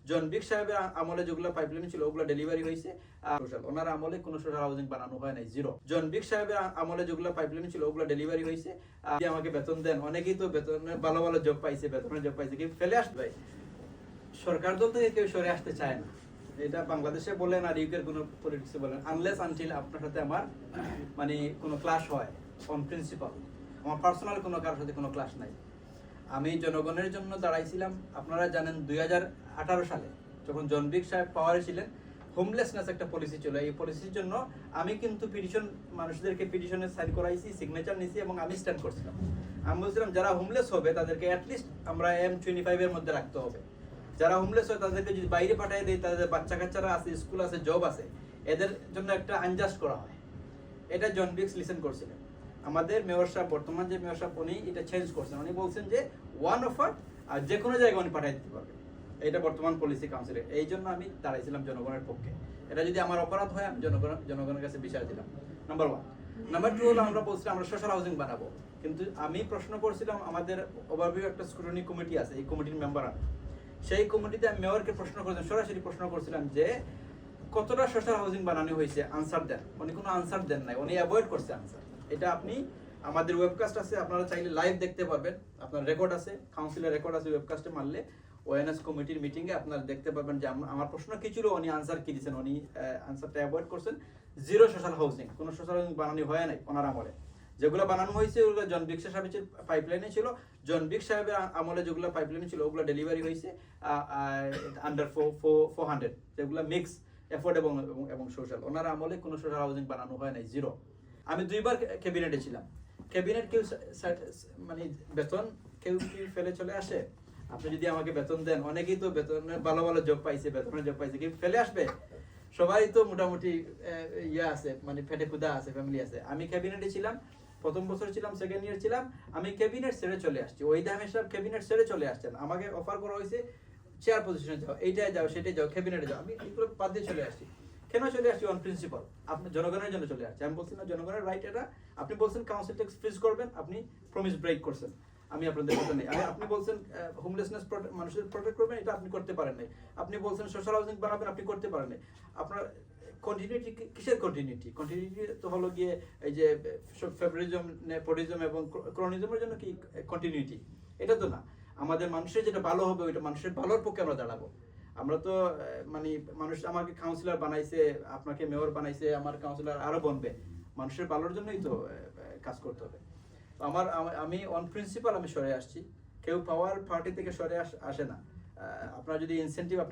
জন big সাহেবের আমলে যেগুলো পাইপলাইন ছিল ওগুলো ডেলিভারি হয়েছে। ওনার আমলে কোনো সোশ্যাল হাউজিং বানানো হয় নাই, জিরো। জন বিগ সাহেবের আমলে যেগুলো পাইপলাইন ছিল ওগুলো ডেলিভারি হয়েছে। আমাকে বেতন দেন, অনেকেই তো বেতনের ভালো ভালো জব পাইছে, বেতনের জব পাইছে, কিন্তু ফেলে আসবে। সরকার দল থেকে কেউ সরে আসতে চায় না, এটা বাংলাদেশে বলেন আর ইউকের কোনো পলিটিক্সে বলেন, আনলেস আনটিল আপনার সাথে আমার মানে কোনো ক্লাশ হয় অন প্রিন্সিপাল। আমার পার্সোনাল কোনো কারোর সাথে কোনো ক্লাশ নাই। আমি জনগণের জন্য দাঁড়াইছিলাম। আপনারা জানেন 2018 সালে যখন জন বিগ সাহেব পাওয়ারে ছিলেন, হোমলেসনেস একটা পলিসি ছিল। এই পলিসির জন্য আমি কিন্তু পিটিশন, মানুষদেরকে পিটিশনে সাইন করাইছি, সিগনেচার নিয়েছি এবং আমি স্ট্যান্ড করছিলাম। আমি বলছিলাম যারা হোমলেস হবে তাদেরকে অ্যাটলিস্ট আমরা M25 এর মধ্যে রাখতে হবে। যারা হোমলেস হয় তাদেরকে যদি বাইরে পাঠিয়ে দেয়, তাদের বাচ্চা কাচ্চারা আছে, স্কুল আছে, জব আছে, এদের জন্য একটা আনজাস্ট করা হয়। এটা জন বিগস লিসেন করছিলেন। আমাদের মেয়র সাহেব, বর্তমান যে মেয়র সাহেব, উনি এটা চেঞ্জ করছেন। উনি বলছেন যে ওয়ান অফার আর যে কোনো জায়গায় উনি পাঠিয়ে দিতে পারবেন। এটা বর্তমান পলিসি কাউন্সিলের। এই জন্য আমি দাঁড়াইছিলাম জনগণের পক্ষে। এটা যদি আমার অপরাধ হয় আমি জনগণের কাছে বিচার দিলাম, নাম্বার 1। নাম্বার 2 হলো আমরা বলছিলাম আমরা সোশ্যাল হাউজিং বানাবো, কিন্তু আমি প্রশ্ন করছিলাম, আমাদের ওভারভিউ একটা স্ক্রুটিনি কমিটি আছে, এই কমিটির মেম্বার আমি। সেই কমিটিতে আমি মেয়রকে প্রশ্ন করছিলাম, সরাসরি প্রশ্ন করছিলাম যে কতটা সোশ্যাল হাউজিং বানানো হয়েছে, আনসার দেন। উনি কোনো আনসার দেন নাই, উনি অ্যাভয়েড করছে আনসার। এটা আপনি, আমাদের ওয়েবকাস্ট আছে, আপনারা চাইলে লাইভ দেখতে পারবেন, আপনার রেকর্ড আছে, কাউন্সিলের রেকর্ড আছে, ওয়েবকাস্টে মারলে ওএনএস কমিটির মিটিংয়ে আপনারা দেখতে পাবেন যে আমার প্রশ্ন কি ছিল, উনি আনসার কি দিয়েছেন। উনি আনসারটা অ্যাভয়েড করছেন, জিরো সোশ্যাল হাউজিং, কোনো সোশ্যাল হাউজিং বানানো হয় নাই ওনার আমলে। যেগুলো বানানো হয়েছে ওগুলো জন বিগ সাহেবের পাইপলাইনে ছিল। জন বিগ সাহেবের আমলে যেগুলো পাইপলাইনে ছিল ওগুলো ডেলিভারি হয়েছে আন্ডার 400, যেগুলো মিক্স অ্যাফোর্ডেবল এবং সোশ্যাল। ওনার আমলে কোনো সোশ্যাল হাউজিং বানানো হয় নাই, জিরো। আমি 2বার ক্যাবিনেটে ছিলাম। ক্যাবিনেট কেউ মানে বেতন কেউ কি ফেলে চলে আসে? আপনি যদি আমাকে বেতন দেন, অনেকেই তো বেতনের ভালো ভালো জব পাইছে, বেতনের জব পাইছে, কেউ ফেলে আসবে? সবাই তো মোটামুটি ইয়ে আছে, মানে ফেটে ক্ষুধা আছে, ফ্যামিলি আছে। আমি ক্যাবিনেটে ছিলাম, প্রথম বছর ছিলাম, সেকেন্ড ইয়ার ছিলাম, আমি ক্যাবিনেট ছেড়ে চলে আসছি। ওই দামে সব ক্যাবিনেট ছেড়ে চলে আসছেন, আমাকে অফার করা হয়েছে চেয়ার পজিশনে যাও, এইটাই যাও, সেটাই যাও, ক্যাবিনেটে যাও। আমি এগুলো বাদ দিয়ে চলে আসছি। কেন চলে আসছি? On principal. আপনি জনগণের জন্য চলে আসছি। আমি বলছি না জনগণের রাইট এটা। আপনি বলছেন কাউন্সিল ট্যাক্স ফ্রিজ করবেন, আপনি প্রমিস ব্রেক করছেন, আমি আপনাদের কথা নেই। আপনি বলছেন হোমলেসনেস মানুষের প্রোটেক্ট করবেন, এটা আপনি করতে পারেন নাই। আপনি বলছেন সোশ্যাল হাউজিং বানাবেন, আপনি করতে পারেন নাই। আপনার কন্টিনিউটি কিসের কন্টিনিউটি? কন্টিনিউটি তো হলো গিয়ে এই যে ফেভারিজম, নেপোটিজম এবং ক্রনিজমের জন্য কি কন্টিনিউটি? এটা তো না। আমাদের মানুষের যেটা ভালো হবে ওইটা মানুষের ভালোর পক্ষে আমরা দাঁড়াবো। আমরা তো মানে মানুষ আমাকে কাউন্সিলর বানাইছে, আপনাকে মেয়র বানাইছে, আমার কাউন্সিলর আরো বনবে। মানুষের ভালোর জন্যই তো কাজ করতে হবে। আমি অন প্রিন্সিপাল আমি সরে আসছি। কেউ পাওয়ার পার্টি থেকে সরে আসে না। আপনার যদি ইনসেন্টিভ আপনি